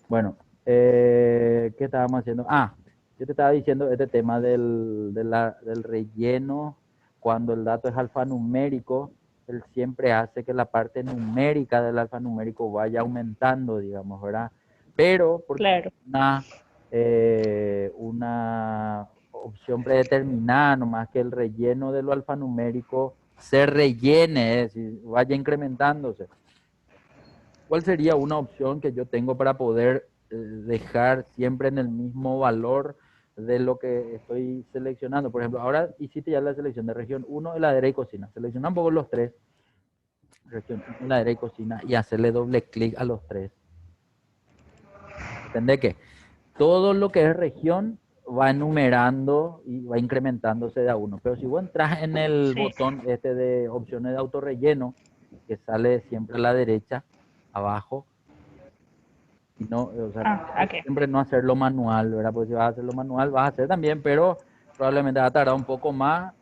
Bueno, ¿qué estábamos haciendo? Yo te estaba diciendo este tema del relleno, cuando el dato es alfanumérico, él siempre hace que la parte numérica del alfanumérico vaya aumentando, digamos, ¿verdad? Pero porque Claro. una opción predeterminada, nomás que el relleno de lo alfanumérico se rellene, es decir, vaya incrementándose. ¿Cuál sería una opción que yo tengo para poder dejar siempre en el mismo valor de lo que estoy seleccionando? Por ejemplo, ahora hiciste ya la selección de región uno, heladera y cocina. Selecciona un poco los tres, región 1, heladera y cocina, y hacerle doble clic a los tres. ¿Entendés que todo lo que es región va enumerando y va incrementándose de a uno? Pero si vos entras en el Sí. botón este de opciones de autorrelleno, que sale siempre a la derecha, abajo, y no, o sea, Ok. siempre no hacerlo manual, ¿verdad? Porque si vas a hacerlo manual, vas a hacer también, pero probablemente va a tardar un poco más.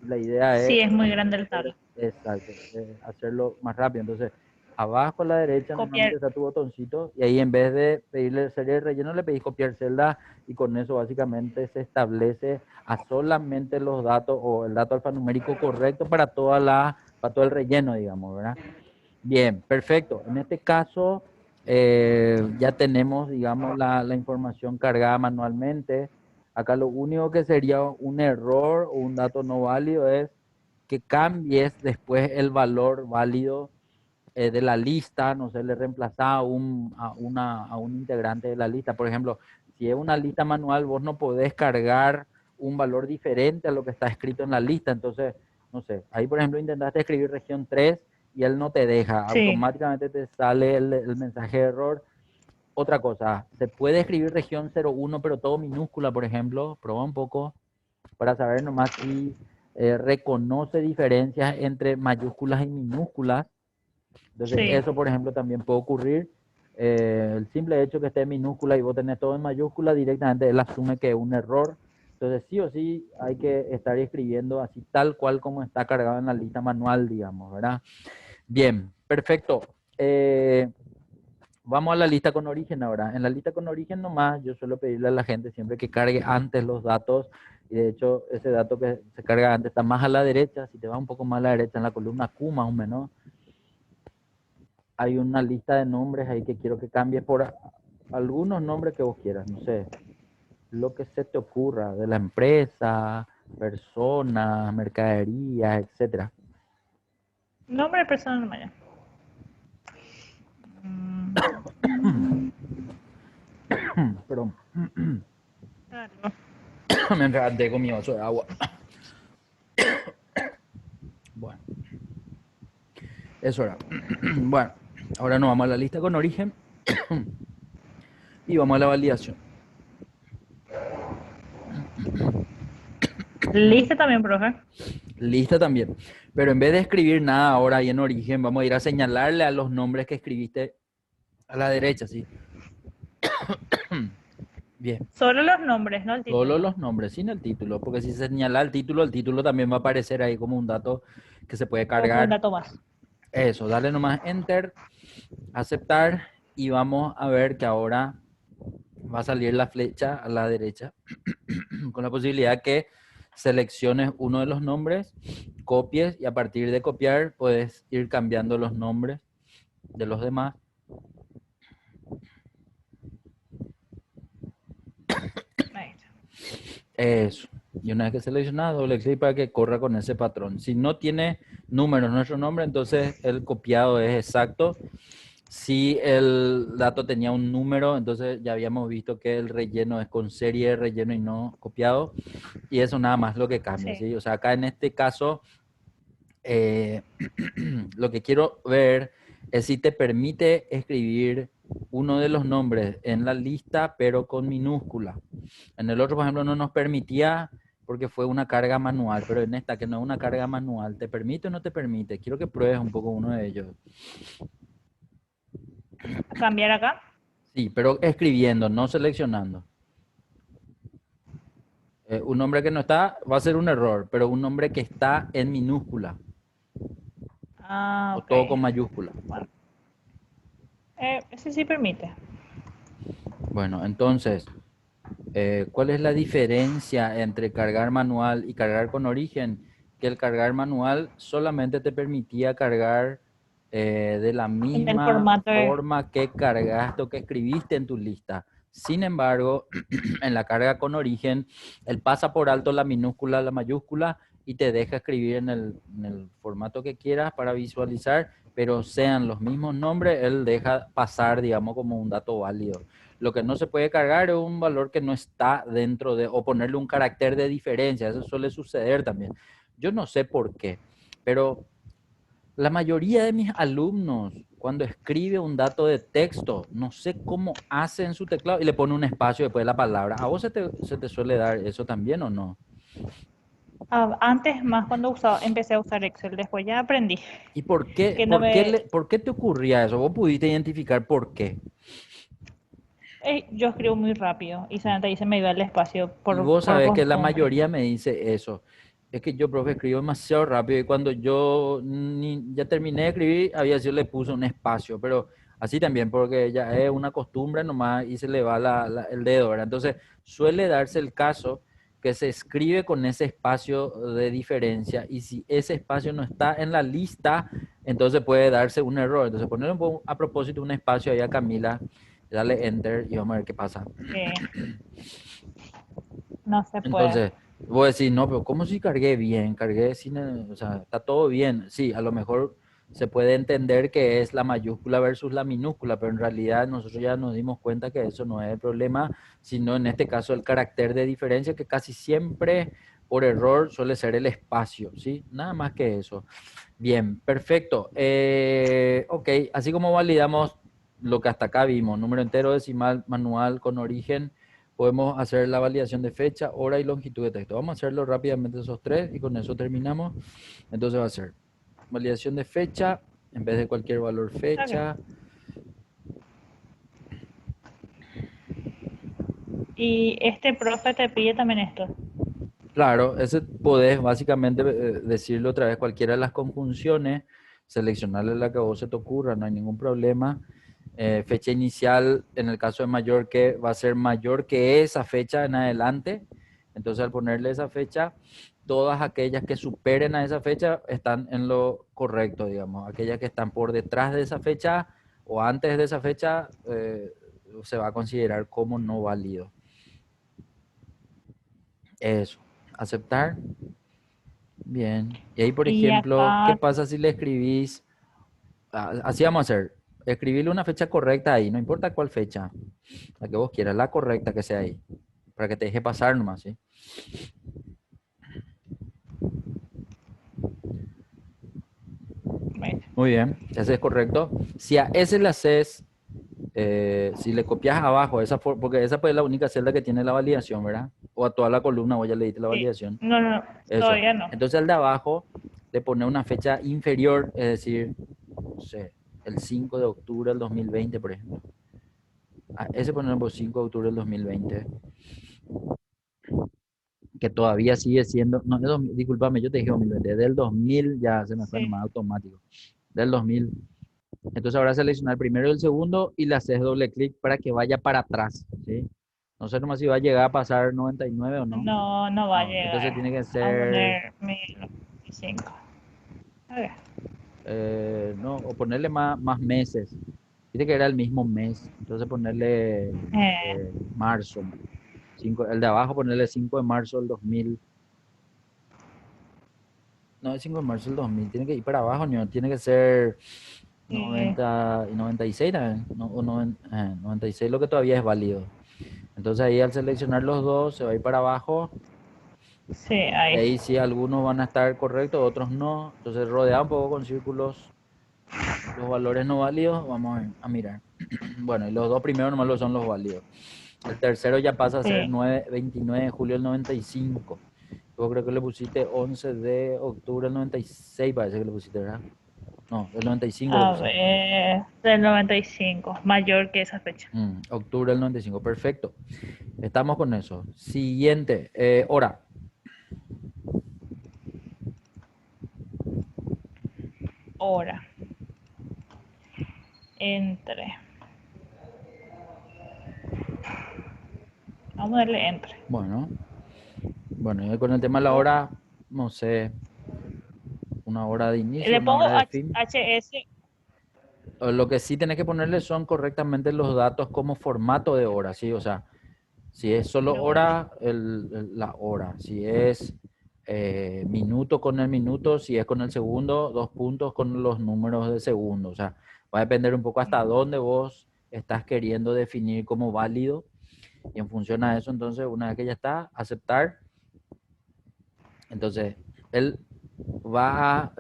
La idea es, Sí, es muy grande el tabla. exacto, hacerlo más rápido. Entonces, abajo a la derecha normalmente Copiar. está tu botoncito y ahí en vez de pedirle serie de relleno, le pedís copiar celda y con eso básicamente se establece a solamente los datos o el dato alfanumérico correcto para todo el relleno, digamos, ¿verdad? Bien, perfecto. En este caso, ya tenemos, digamos, la información cargada manualmente. Acá lo único que sería un error o un dato no válido es que cambies después el valor válido de la lista, no sé, le reemplazar a un integrante de la lista. Por ejemplo, si es una lista manual, vos no podés cargar un valor diferente a lo que está escrito en la lista. Entonces, no sé, ahí por ejemplo intentaste escribir región 3 y él no te deja, Sí. automáticamente te sale el mensaje de error. Otra cosa, se puede escribir región 01 pero todo minúscula, por ejemplo, prueba un poco para saber nomás si reconoce diferencias entre mayúsculas y minúsculas. Entonces, Sí. eso, por ejemplo, también puede ocurrir. El simple hecho que esté en minúscula y vos tenés todo en mayúscula, directamente él asume que es un error. Entonces, sí o sí, hay que estar escribiendo así tal cual como está cargado en la lista manual, digamos, ¿verdad? Bien, perfecto. Vamos a la lista con origen ahora. En la lista con origen nomás, yo suelo pedirle a la gente siempre que cargue antes los datos. Y de hecho, ese dato que se carga antes está más a la derecha. Si te vas un poco más a la derecha, en la columna Q más o menos, hay una lista de nombres ahí que quiero que cambies por algunos nombres que vos quieras, no sé, lo que se te ocurra de la empresa, personas, mercaderías, etcétera. Nombre de persona no maya. Perdón, Claro. me enredé con mi vaso de agua. Bueno, eso era. Bueno, ahora nos vamos a la lista con origen y vamos a la validación. Lista también, profe. Lista también. Pero en vez de escribir nada ahora ahí en origen, vamos a ir a señalarle a los nombres que escribiste a la derecha, ¿sí? Bien. Solo los nombres, no el Solo título. los nombres, sin el título, porque si se señala el título también va a aparecer ahí como un dato que se puede Como un cargar. dato más. Eso, dale nomás Enter, aceptar y vamos a ver que ahora va a salir la flecha a la derecha con la posibilidad que selecciones uno de los nombres, copies y a partir de copiar puedes ir cambiando los nombres de los demás. Ahí está. Eso. Y una vez que seleccionas, doble clic para que corra con ese patrón. Si no tiene números nuestro nombre, entonces el copiado es exacto. Si el dato tenía un número, entonces ya habíamos visto que el relleno es con serie de relleno y no copiado. Y eso nada más lo que cambia, Sí. ¿sí? O sea, acá en este caso, eh, lo que quiero ver es si te permite escribir uno de los nombres en la lista, pero con minúscula. En el otro, por ejemplo, no nos permitía porque fue una carga manual, pero en esta que no es una carga manual, ¿te permite o no te permite? Quiero que pruebes un poco uno de ellos. A cambiar acá. Sí, pero escribiendo, no seleccionando. Un nombre que no está va a ser un error, pero un nombre que está en minúscula o Ok. todo con mayúscula. Bueno. Ese sí permite. Bueno, entonces, ¿cuál es la diferencia entre cargar manual y cargar con origen? Que el cargar manual solamente te permitía cargar de la En el misma formato forma que cargaste o que escribiste en tu lista. Sin embargo, en la carga con origen, él pasa por alto la minúscula, la mayúscula y te deja escribir en el formato que quieras para visualizar, pero sean los mismos nombres, él deja pasar, digamos, como un dato válido. Lo que no se puede cargar es un valor que no está dentro de, o ponerle un carácter de diferencia. Eso suele suceder también. Yo no sé por qué, pero la mayoría de mis alumnos, cuando escribe un dato de texto, no sé cómo hace en su teclado y le pone un espacio después de la palabra. ¿A vos se te suele dar eso también o no? antes más cuando empecé a usar Excel, después ya aprendí ¿Y que no me, por qué te ocurría eso? ¿Vos pudiste identificar por qué? yo escribo muy rápido y se me iba el espacio Y vos por sabés que la costumbre. mayoría me dice eso. Es que yo, profe, escribo demasiado rápido y cuando yo ya terminé de escribir, había sido le puse un espacio, pero así también, porque ya es una costumbre nomás y se le va el dedo, ¿verdad? Entonces, suele darse el caso que se escribe con ese espacio de diferencia y si ese espacio no está en la lista, entonces puede darse un error. Entonces, poner a propósito un espacio ahí a Camila, darle enter y vamos a ver qué pasa. Sí, no se puede. Entonces, voy a decir, no, pero ¿cómo si cargué bien? Cargué sin, o sea, está todo bien. Sí, a lo mejor se puede entender que es la mayúscula versus la minúscula, pero en realidad nosotros ya nos dimos cuenta que eso no es el problema, sino en este caso el carácter de diferencia que casi siempre por error suele ser el espacio, ¿sí? Nada más que eso. Bien, perfecto. Ok, así como validamos lo que hasta acá vimos, número entero, decimal, manual con origen, podemos hacer la validación de fecha, hora y longitud de texto. Vamos a hacerlo rápidamente esos tres y con eso terminamos. Entonces va a ser validación de fecha, en vez de cualquier valor Ok. fecha. Y este profe te pide también esto. Claro, ese podés básicamente decirle otra vez cualquiera de las conjunciones, seleccionarle la que a vos se te ocurra, no hay ningún problema. Fecha inicial, en el caso de mayor que, va a ser mayor que esa fecha en adelante. Entonces, al ponerle esa fecha, todas aquellas que superen a esa fecha están en lo correcto, digamos. Aquellas que están por detrás de esa fecha o antes de esa fecha, se va a considerar como no válido. Eso. Aceptar. Bien. Y ahí, por Y ejemplo, ¿qué acá, pasa si le escribís? Así vamos a hacer. Escribirle una fecha correcta ahí, no importa cuál fecha, la que vos quieras, la correcta que sea ahí, para que te deje pasar nomás, ¿sí? Muy bien, ese es correcto. Si a ese le haces, si le copias abajo, porque esa pues es la única celda que tiene la validación, ¿verdad? O a toda la columna vos ya le diste la sí. validación. No, no, Eso. todavía no. Entonces al de abajo le pone una fecha inferior, es decir, no sé, el 5 de octubre del 2020, por ejemplo. Ese ponemos 5 de octubre del 2020, que todavía sigue siendo, no, discúlpame, yo te dije 2020, del 2000 ya se me fue Sí. nomás automático, del 2000. Entonces ahora seleccionar el primero y el segundo y le haces doble clic para que vaya para atrás, ¿sí? No sé nomás si va a llegar a pasar 99 o no. No, no va a No, entonces llegar tiene que a ser, poner 1095. A ver. no, o ponerle más meses. Dice que era el mismo mes, entonces ponerle Eh, marzo. El de abajo ponerle 5 de marzo del 2000. No, es 5 de marzo del 2000, tiene que ir para abajo, ¿no? Tiene que ser eh, 90 y 96 también, no, 96 lo que todavía es válido. Entonces ahí al seleccionar los dos se va a ir para abajo sí, y ahí. ahí sí algunos van a estar correctos, otros no. Entonces rodea un poco con círculos los valores no válidos, vamos a mirar. Bueno, y los dos primeros nomás lo son los válidos. El tercero ya pasa a ser Sí. 29 de julio del 95. Yo creo que le pusiste 11 de octubre del 96, parece que le pusiste, ¿verdad? No, del 95 le A pusiste. ver, del 95, mayor que esa fecha. Octubre del 95, perfecto. Estamos con eso. Siguiente, hora. Hora. Entre. Vamos a darle entre. Bueno, y con el tema de la hora, no sé, una hora de inicio, Le una pongo hora de fin. HS. Lo que sí tenés que ponerle son correctamente los datos como formato de hora, ¿sí? O sea, si es solo De hora. hora, la hora. Si es minuto con el minuto, si es con el segundo, 2 puntos con los números de segundo. O sea, va a depender un poco hasta dónde vos estás queriendo definir como válido. Y en función a eso, entonces, una vez que ya está, aceptar. Entonces, él va a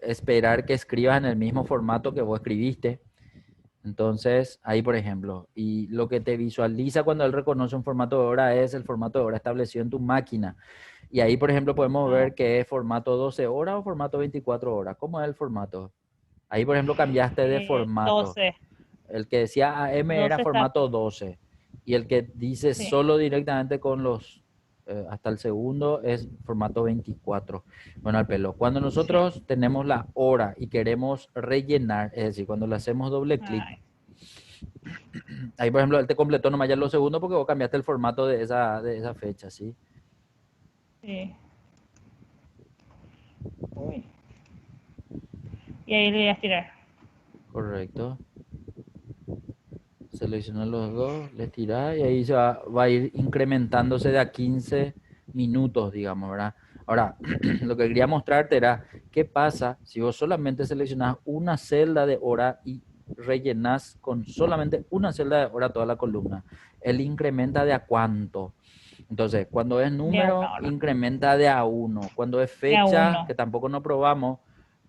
esperar que escribas en el mismo formato que vos escribiste. Entonces, ahí por ejemplo, y lo que te visualiza cuando él reconoce un formato de hora es el formato de hora establecido en tu máquina. Y ahí, por ejemplo, podemos Ah, ver que es formato 12 horas o formato 24 horas. ¿Cómo es el formato? Ahí, por ejemplo, cambiaste de formato. 12. El que decía AM era 12 está. formato 12. Y el que dice Sí. solo directamente con los hasta el segundo es formato 24. Bueno, al pelo. Cuando Sí. nosotros tenemos la hora y queremos rellenar, es decir, cuando le hacemos doble clic, Ay, ahí, por ejemplo, él te completó nomás ya los segundos porque vos cambiaste el formato de esa fecha, ¿sí? sí. Uy. Y ahí le voy a estirar. Correcto. Selecciona los dos, le tirás y ahí va a ir incrementándose de a 15 minutos, digamos, ¿verdad? Ahora, lo que quería mostrarte era qué pasa si vos solamente seleccionás una celda de hora y rellenás con solamente una celda de hora toda la columna. Él incrementa de a cuánto. Entonces, cuando es De a número, una hora. incrementa de a uno. Cuando es De a fecha, uno. que tampoco no probamos,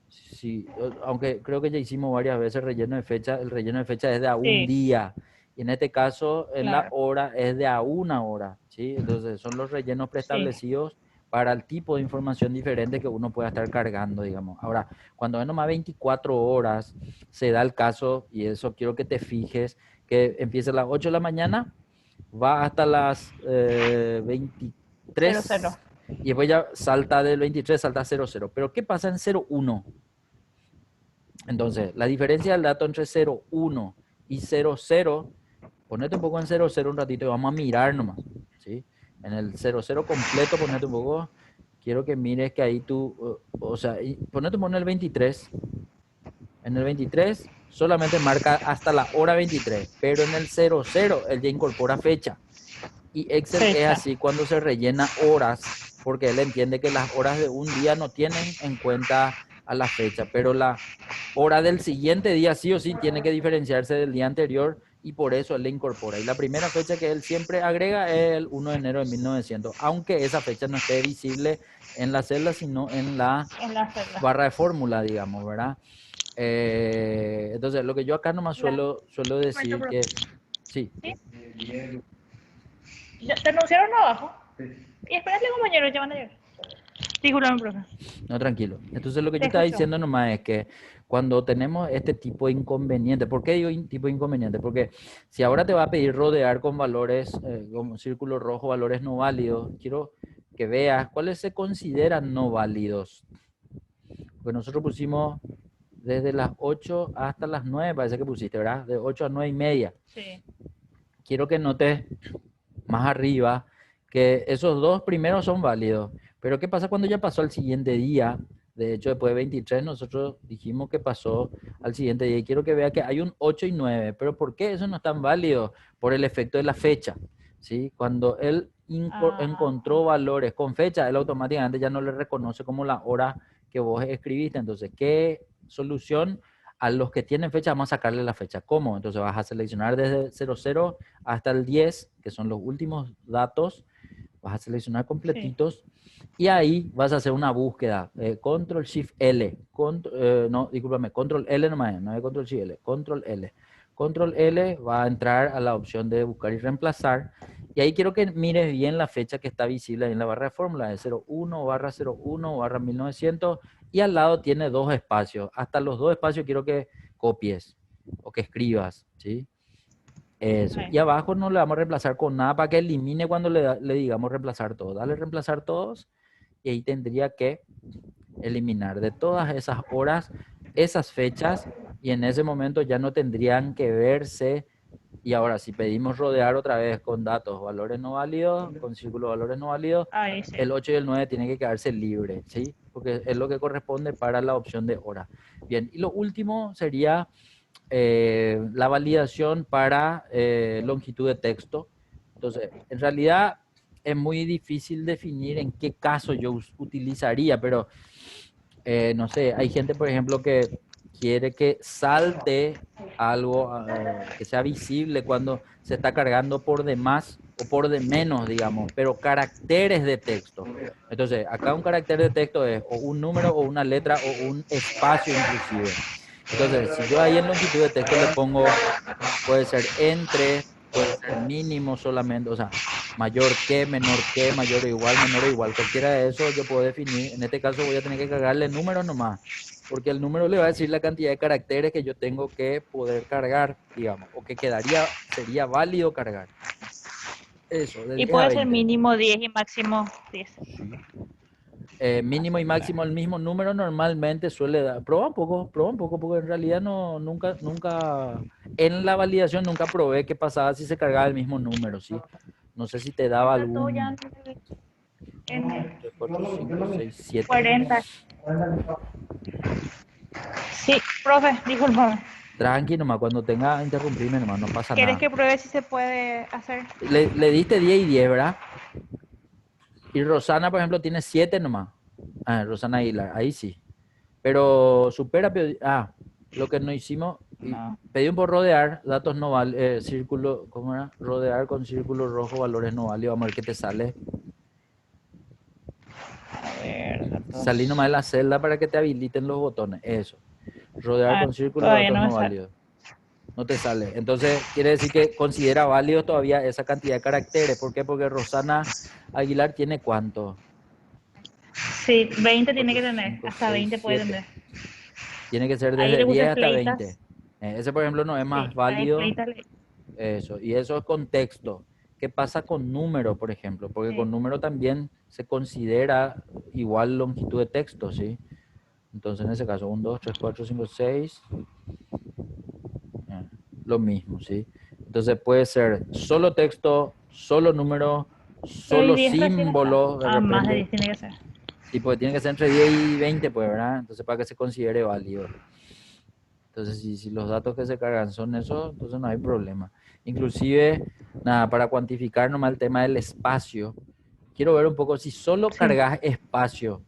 sí, aunque creo que ya hicimos varias veces relleno de fecha, el relleno de fecha es de a un Sí, día. Y en este caso, en la claro. hora es de a una hora, ¿sí? Entonces, son los rellenos Sí. preestablecidos para el tipo de información diferente que uno pueda estar cargando, digamos. Ahora, cuando es nomás 24 horas, se da el caso, y eso quiero que te fijes, que empieza a las 8 de la mañana, va hasta las 0, 0. 23 y después ya salta del 23, salta a 00. Pero ¿qué pasa en 01? Entonces, la diferencia del dato entre 01 y 00, ponete un poco en 00 un ratito y vamos a mirar nomás, ¿sí? En el 00 completo, ponete un poco, quiero que mires que ahí tú, o sea, ponete en el 23, en el 23 solamente marca hasta la hora 23, pero en el 00 él ya incorpora fecha. Y Excel es Fecha. así cuando se rellena horas, porque él entiende que las horas de un día no tienen en cuenta a la fecha, pero la hora del siguiente día sí o sí tiene que diferenciarse del día anterior y por eso él le incorpora. Y la primera fecha que él siempre agrega es el 1 de enero de 1900, aunque esa fecha no esté visible en la celda, sino en la En la celda. barra de fórmula, digamos, ¿verdad? Entonces, lo que yo acá nomás La. suelo decir que, sí, ¿Sí? ¿Te anunciaron abajo? Y espérate, compañero, ya van a llegar. Disculpame, profe. no, tranquilo. Entonces lo que Te yo estaba escucho. diciendo nomás es que cuando tenemos este tipo de inconveniente, ¿por qué digo tipo de inconveniente? Porque si ahora te va a pedir rodear con valores, como círculo rojo, valores no válidos, quiero que veas cuáles se consideran no válidos. Pues nosotros pusimos desde las 8 hasta las 9, parece que pusiste, ¿verdad? De 8 a 9 y media. Sí. Quiero que notes más arriba que esos dos primeros son válidos. Pero ¿qué pasa cuando ya pasó al siguiente día? De hecho, después de 23 nosotros dijimos que pasó al siguiente día. Y quiero que vea que hay un 8 y 9. ¿Pero por qué eso no es tan válido? Por el efecto de la fecha. ¿Sí? Cuando él Ah, encontró valores con fecha, él automáticamente ya no le reconoce como la hora que vos escribiste. Entonces, ¿qué solución? A los que tienen fecha vamos a sacarle la fecha. ¿Cómo? Entonces vas a seleccionar desde 00 hasta el 10, que son los últimos datos, vas a seleccionar sí. completitos y ahí vas a hacer una búsqueda. Control Shift L, no, discúlpame, Control L nomás, no es Control Shift L, Control L. Control L va a entrar a la opción de buscar y reemplazar. Y ahí quiero que mires bien la fecha que está visible en la barra de fórmula, de 01 barra 01 barra 1900, y al lado tiene dos espacios. Hasta los dos espacios quiero que copies o que escribas, ¿sí? Eso. Ahí. Y abajo no le vamos a reemplazar con nada para que elimine cuando le digamos reemplazar todo. Dale reemplazar todos y ahí tendría que eliminar de todas esas horas esas fechas y en ese momento ya no tendrían que verse Y ahora, si pedimos rodear otra vez con datos, valores no válidos, con círculo valores no válidos, Ahí sí. el 8 y el 9 tienen que quedarse libre, ¿sí? Porque es lo que corresponde para la opción de hora. Bien, y lo último sería la validación para longitud de texto. Entonces, en realidad es muy difícil definir en qué caso yo utilizaría, pero no sé, hay gente, por ejemplo, que quiere que salte algo que sea visible cuando se está cargando por de más o por de menos, digamos, pero caracteres de texto. Entonces, acá un carácter de texto es o un número o una letra o un espacio inclusive. Entonces, si yo ahí en longitud de texto le pongo, puede ser entre, puede ser mínimo solamente, o sea, mayor que, mayor o igual, cualquiera de eso yo puedo definir. En este caso voy a tener que cargarle números nomás, porque el número le va a decir la cantidad de caracteres que yo tengo que poder cargar, digamos, o que sería válido cargar. Eso, de Y 10 a puede ser 20. mínimo 10 y máximo 10. Sí. Mínimo y máximo el mismo número normalmente suele dar. Prueba un poco, porque en realidad no, nunca, en la validación nunca probé qué pasaba si se cargaba el mismo número, ¿sí? No sé si te daba Está todo ya algún en 3, 4, 5, 6, 7. 40. Sí, profe, discúlpame. Tranqui nomás, cuando tenga, interrumpirme nomás, no pasa ¿Quieres nada. que pruebe si se puede hacer? Le diste 10 y 10, ¿verdad? Y Rosana, por ejemplo, tiene 7 nomás. Ah, Rosana Aguilar, ahí sí. Pero supera, lo que no hicimos, y No. pedí un por rodear, datos no válidos, círculo, ¿cómo era? Rodear con círculo rojo, valores no válidos, vamos a ver qué te sale. A ver, Salí nomás de datos. la celda para que te habiliten los botones, eso. Rodear Ah, con círculo, todavía datos no me no sale. válidos. No te sale. Entonces, quiere decir que considera válido todavía esa cantidad de caracteres. ¿Por qué? Porque Rosana Aguilar tiene ¿cuánto? Sí, 20 tiene 4, que tener. 5, Hasta 6, 20 puede 7. tener. Tiene que ser Ahí desde le puse 10 hasta 20. fleitas. Ese, por ejemplo, no es más Sí, ahí válido. fleitas. Eso. Y eso es con texto. ¿Qué pasa con número, por ejemplo? Porque con Sí. número también se considera igual longitud de texto, ¿sí? Entonces, en ese caso, 1, 2, 3, 4, 5, 6. Lo mismo, ¿sí? Entonces puede ser solo texto, solo número, Pero ¿y solo 10 recién está? símbolo, de Ah, más de repente. 10 tiene que ser. Sí, porque tiene que ser entre 10 y 20, pues, ¿verdad? Entonces para que se considere válido. Entonces, si los datos que se cargan son esos, entonces no hay problema. Inclusive, nada, para cuantificar nomás el tema del espacio, quiero ver un poco si solo Sí. cargas espacio.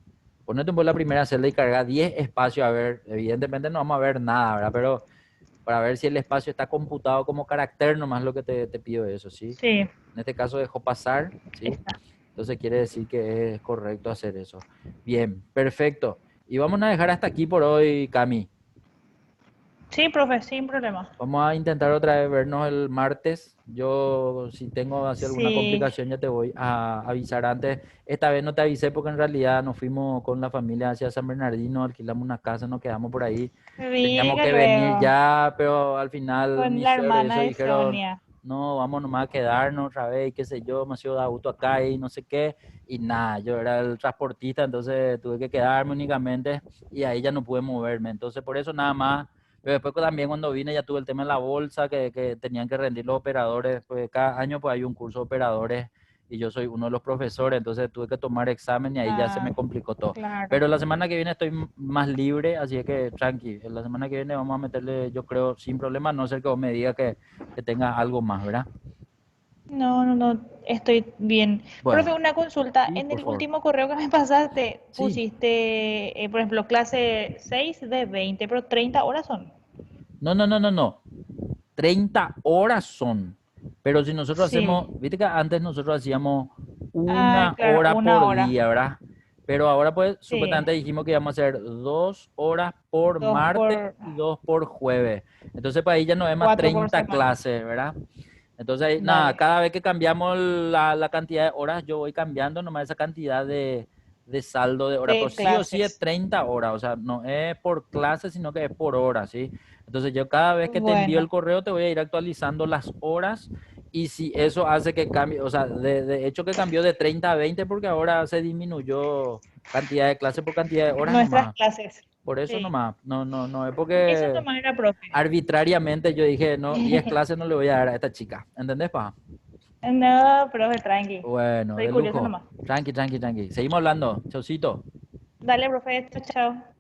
Ponete un poco la primera celda y carga 10 espacios. A ver, evidentemente no vamos a ver nada, ¿verdad? Pero para ver si el espacio está computado como carácter, nomás lo que te pido eso, ¿sí? Sí, En este caso dejó pasar, ¿sí? está. Entonces quiere decir que es correcto hacer eso. Bien, perfecto. Y vamos a dejar hasta aquí por hoy, Cami. Sí, profe, sin problema. Vamos a intentar otra vez vernos el martes. Yo, si tengo así alguna Sí, complicación, ya te voy a avisar antes. Esta vez no te avisé porque en realidad nos fuimos con la familia hacia San Bernardino, alquilamos una casa, nos quedamos por ahí. Teníamos diga que venir luego. ya, pero al final Con mis la suegros y hermana eso de dijeron, Sonia. no, vamos nomás a quedarnos otra vez, y qué sé yo, me ha sido de auto acá y no sé qué. Y nada, yo era el transportista, entonces tuve que quedarme únicamente y ahí ya no pude moverme. Entonces por eso nada más. Pero después también cuando vine ya tuve el tema de la bolsa que tenían que rendir los operadores, pues cada año pues hay un curso de operadores y yo soy uno de los profesores, entonces tuve que tomar examen y ahí ya se me Ah, complicó todo. claro. Pero la semana que viene estoy más libre, así que tranqui, la semana que viene vamos a meterle, yo creo, sin problema, a no ser que vos me digas que tenga algo más, ¿verdad? No, no, no, estoy bien. Profe, Bueno, una consulta. sí, En por el favor. último correo que me pasaste, Sí, pusiste, por ejemplo, clase 6 de 20, pero 30 horas son. no, no, no, no, no. 30 horas son. Pero si nosotros Sí. hacemos, viste que antes nosotros hacíamos Ah, una claro, hora una por hora. día, ¿verdad? Pero ahora pues Sí. supuestamente dijimos que íbamos a hacer 2 horas por Dos martes por y 2 por jueves. Entonces para ahí ya no es más 4 por 30 semana. clases, ¿verdad? Entonces, nada, Dale. cada vez que cambiamos la cantidad de horas, yo voy cambiando nomás esa cantidad de saldo de horas. Pero De sí o sí es clases. 30 horas, o sea, no es por clase, sino que es por hora, ¿sí? Entonces, yo cada vez que te envío Bueno. el correo, te voy a ir actualizando las horas y si eso hace que cambie, o sea, de hecho que cambió de 30 a 20 porque ahora se disminuyó cantidad de clases por cantidad de horas Nuestras nomás. clases. Por eso Sí. nomás. No es Eso porque nomás era profe. arbitrariamente yo dije, no, 10 clases no le voy a dar a esta chica. ¿Entendés, pa? No, profe, tranqui. Bueno, Soy de curioso lujo. nomás. Tranqui, tranqui, tranqui. Seguimos hablando. Chaucito. Dale, profe, chao, chao.